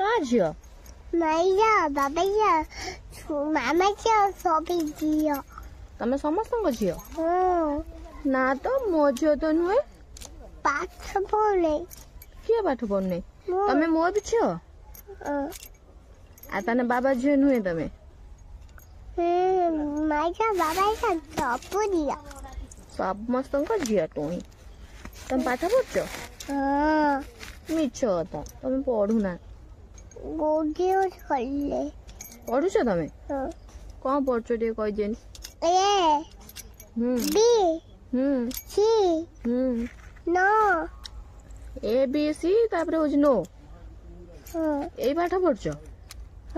का झियो माइया बाबा या मामा क्या सभी जियो तमे समस्त को झियो हां ना तो मो झियो तो नुहे पाठ पढ़े किए पाठ पढ़ने तमे मो भी झियो आ तने बाबा झियो नुहे तमे माइया बाबा का सब दिया समस्त को झियो तू ही तमे पाठ पढ़छो हां मिछ था तमे पढ़ुना गोडियो छल्ले पढ़ुछ तमे हां कौन पढ़छो टे कहि देन A B C no A B C तापर हो नो हां ए पाठ पढ़छो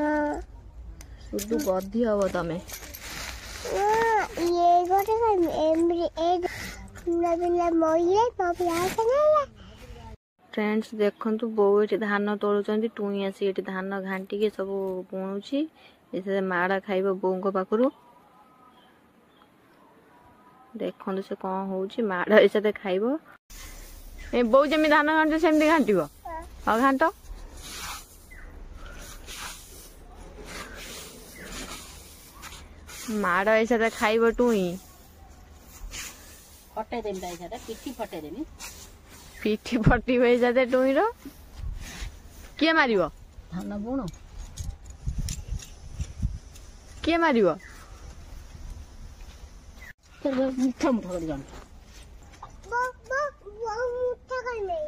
हां सुदु गधी हबो तमे ये गोटे का एमरी ए नबिला मोइले पापी आसे ना फ्रेंड्स देखंतु बो एठी धान तोळुचंदी टुई आसी एठी धान घांटी के सब बुणुची एसे माडा खाइबो बोंगो पाखरु देखंतु से कोन होउची माडा एसे ते खाइबो ए बो जेमी धान घांटो सेमदी घांटीबो आ घांटो माडा एसे ते खाइबो टुई फटे देम दाई छाटा पिठी फटे देमी पिठी फटी होई जाते टुई रो के मारिबो धान बुणो के मारिबो मुठा मुठा कर जान वो मुठा करने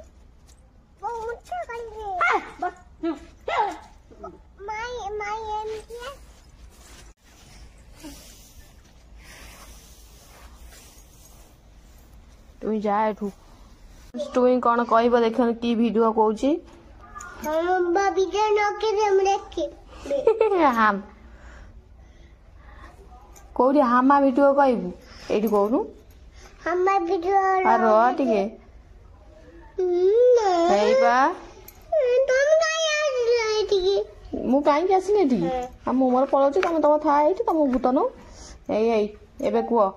माय एम किया तुई जा एठू तुई कोन कहबो देखन की वीडियो कहूची हम वीडियो न के हम देखे हम कोडी हामा वीडियो कहबू एठी कहनु हम वीडियो आरो टिके हेबा तुम काई आइले ठीक मु काई के आसिने एठी हम मोर पळौची तम था एठी तम भूतनो एई एबे कुओ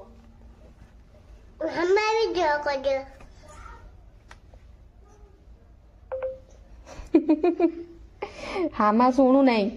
हम वीडियो कर दे हामा सुनु नहीं